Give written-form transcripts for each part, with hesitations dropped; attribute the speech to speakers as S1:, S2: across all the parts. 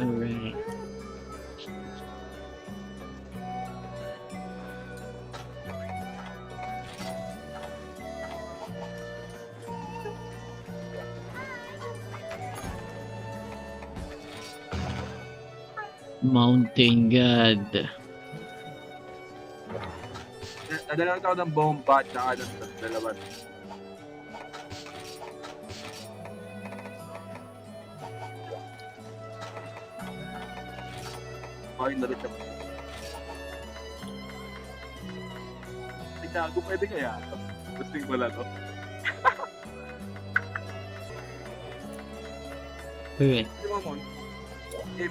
S1: Alright. Mountain God.
S2: Nadala ako ng bomba at saka ng dalawa. Okay, nalit siya. Ay, gago, pwede kaya? Gusting pala to.
S1: Alright.
S2: Di ba, Mon? Hit.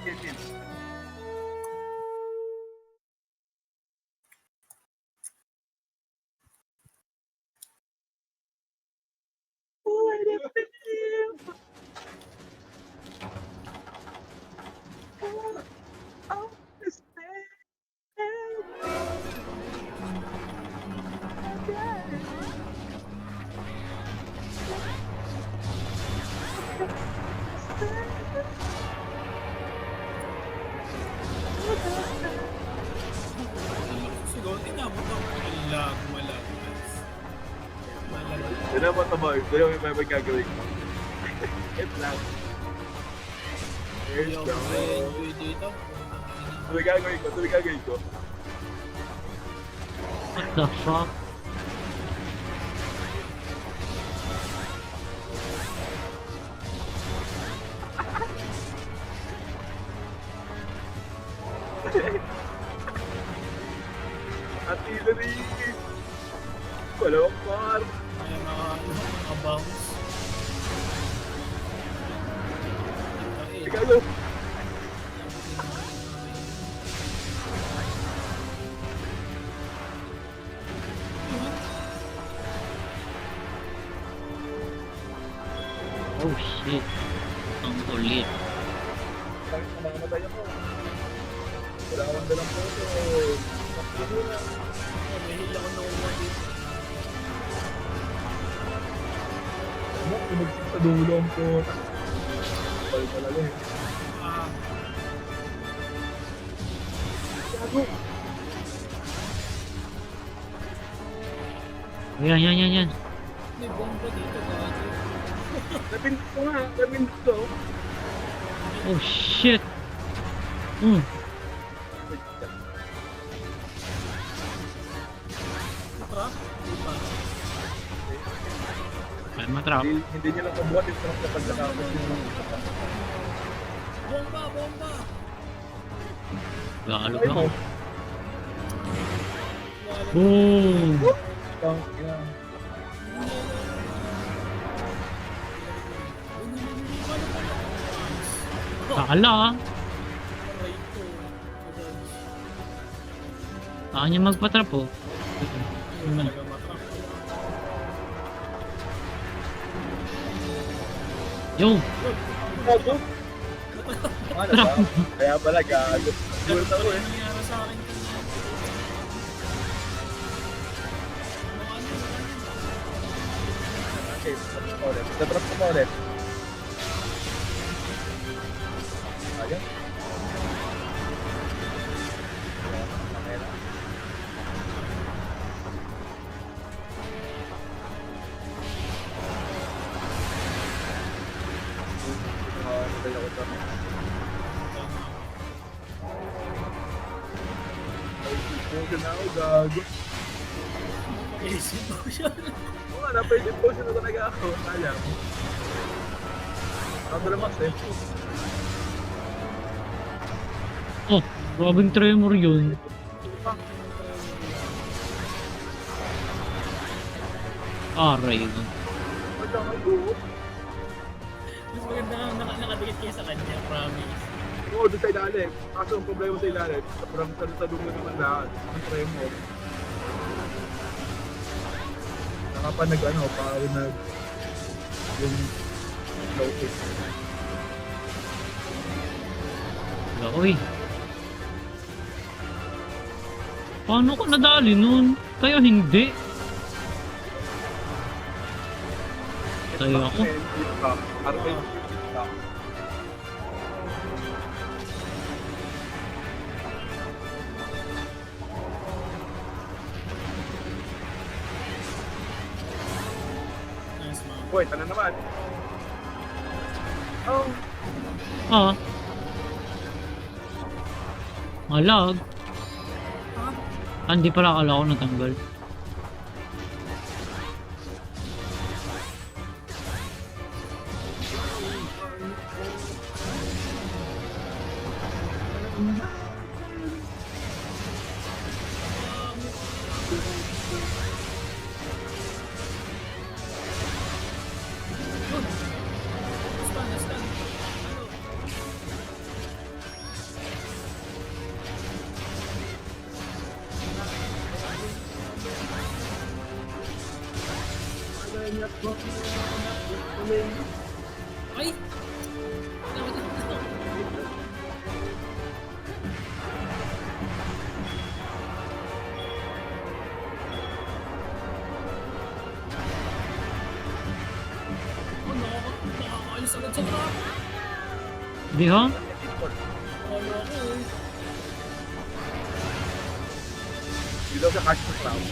S3: Siguro, inabot ako malag.
S2: Dala mo ito, boy. Dala mo yung may gagawin ko. Hit lang. Here's
S3: Hindi ako
S2: go.
S3: enjoy dito.
S2: Ito may gagawin ko.
S1: What the fuck?
S2: Artillery! Walang par!
S3: Kaya naka-bounce.
S2: Ikaw,
S1: Oh shit. Ang ulit.
S2: namamatay ako. Wala akong dalang photo.
S3: May hila ko nakuha dito.
S2: Ano? Tumagsik sa dulo ang photo. Pal talaga eh.
S3: Ah,
S2: Gago!
S1: Yan.
S3: may bomba dito. Gago.
S2: Napindot ko nga. Napindot ko.
S1: Oh shit.
S3: Trap? Di ba?
S1: Ay, matrap.
S2: Hindi niya lang kabuhat yung sarap na pagkakapos yung
S3: Bomba!
S1: Galo
S2: Ay,
S1: na ako.
S2: mo.
S1: Boom!
S2: Ina.
S1: Kala ah.
S3: Aray ko.
S1: Saan niya magpatrap oh.
S3: Talaga matrap.
S1: Yo!
S2: Gago! Ano ba? Kaya pala gago. Gulat ako eh.
S3: Nangyari sa akin kanina.
S2: Okay, tatrap ko ulit. Tatrap ko ulit. Ayan. Potion na ako, gago.
S3: Isip ko siya.
S2: Oo nga, napaisip potion na talaga ako. Kaya mo. Nakadalamas eh.
S1: Oh, grabing tremor yun. Aray na.
S2: Wala ka go.
S3: Mas maganda nga nakadikit kayo sa kanya, promise.
S2: Oo, doon sa ilalim. Kaso ang problema sa ilalim, sobrang salutadong na naman lahat. Ang tremor. Nakapan nag-ano, parang nag... yung floating.
S1: Uy. Paano ka nadali nun? Kayo hindi. Tayo ako.
S2: Arcade feedback. Boy, ano naman? Oh,
S1: Ah. Malag. Ah, hindi pala akala ko natanggal.
S3: Stun. Ay! Nakakaalis agad sa trap.
S1: Di ha?
S3: Wala ko eh.
S2: hindi daw siya cash to cloud.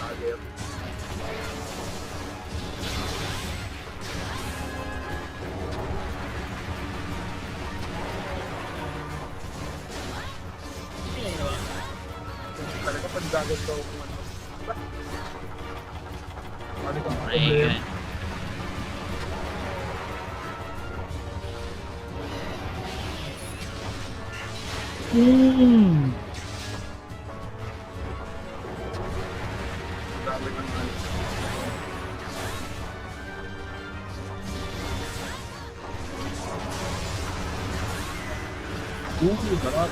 S2: Agad.
S3: Okay na ba?
S2: Talaga pandagan daw kung ano. Ano kang
S1: Ay,
S2: problema?
S1: Hmm.
S2: Dami ng ano. Sarap.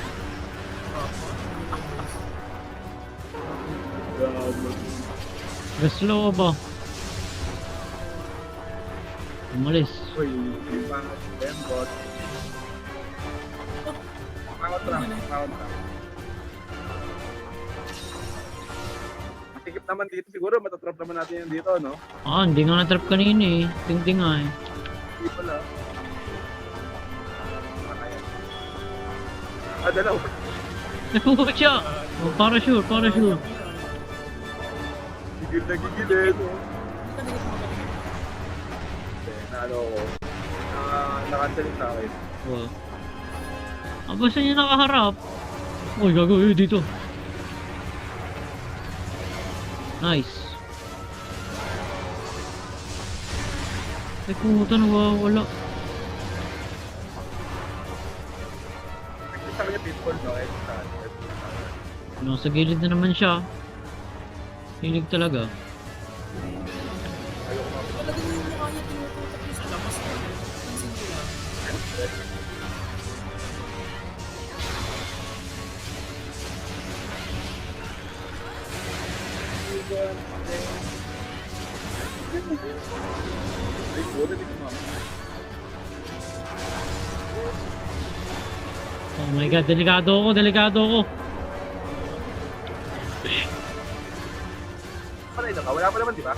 S2: Grabe.
S1: Gaslo ba? Umalis.
S2: Uy, yung mga bot. Pangot lang. Masikip naman dito siguro, matatrap naman natin yan dito, no?
S1: Ah, hindi nga na-trap kanina eh. Tingting nga eh.
S2: Hindi pala. Ah, dalawa.
S1: Nakuha siya! Oh, parachute.
S2: Gigil na gigilin. Na ano ko. Nakancel sa akin.
S1: Wow. Ah, basta niya nakaharap. Uy, gago dito. Nice. Ay, puta, nawawala.
S2: Sa kanya pitfall, no?
S1: Nasa gilid na naman siya. Hilig talaga.
S3: Talaga yung mukha niya tinututok niya sa labas ko. Pansin ko lang.
S1: Oh my god, delikado ako.
S2: Panay na ka? Wala pa naman, di ba?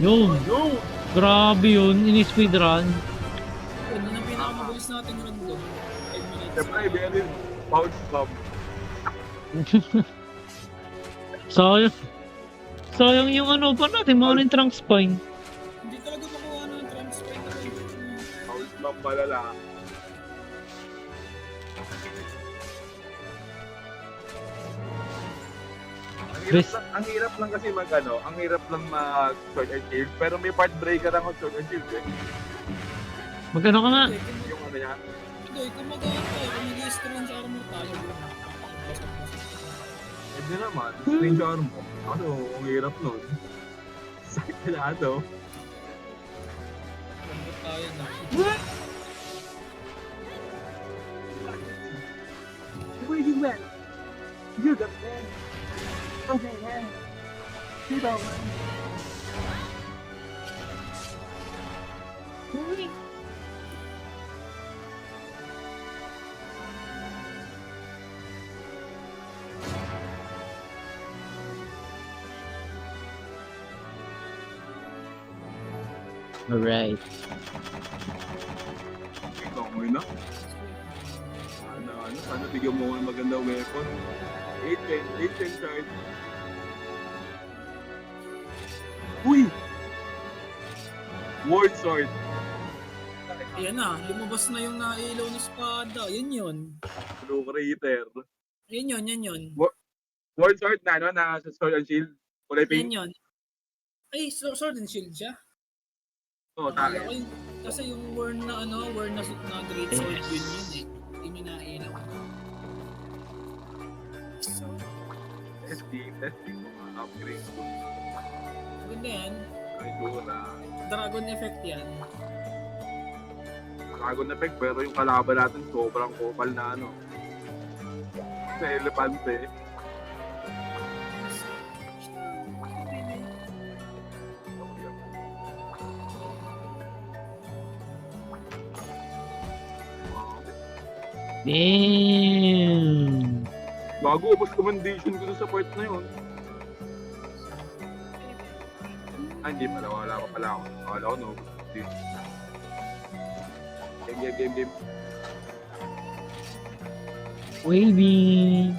S1: Yun.
S2: No!
S1: Grabe yun. Ini-speedrun.
S3: Yun ang pinakamabilis natin run doon. 5 minutes.
S2: Siyempre, ibigay din. Bounce bomb.
S1: Sayang yung ano pa natin, mga yung trunk spine.
S3: Hindi talaga makuha ng transfer na rin.
S2: Bounce bomb malala. Ang hirap lang kasi ang hirap lang mag sword and shield, pero may part breaker ang sword and shield eh.
S1: Magkano ka nga?
S2: Yung ano niya.
S3: Hindi, kung mag-aantay, kung mag-i-screen sa armor tayo.
S2: Hindi naman, screen jar mo. Ano, ang hirap nun. Sakit na ano.
S3: Lambot tayo na.
S2: Where you went? You got man. Okay, man. Sit down, man.
S1: Alright.
S2: Ikaw mo na. Sana bigyan mo ng magandang weapon. 8 charge. Uy! World Sword.
S3: Ayan na, lumabas na yung nailaw na espada. Yan yun.
S2: Blue Crater.
S3: Yan yun, yan yun.
S2: World Sword na, ano, na sa Sword and Shield. Kulay
S3: Yan
S2: pink.
S3: yun. Ay, sword and shield siya.
S2: Oo, sa
S3: Akala
S2: akin.
S3: ko kasi yung war na great sword yun yun eh. Yun yung nailaw. So,
S2: Testing. Upgrade.
S3: ganda yan.
S2: Ay, dura.
S3: Dragon effect yan.
S2: Dragon effect, pero yung kalaban natin sobrang kopal na ano. Sa elepante.
S1: Damn!
S2: Bago, ubos commendation ko dun sa part na yun. Hindi pala, wala pa pala ako. Wala ko, no. Game.
S1: Waving!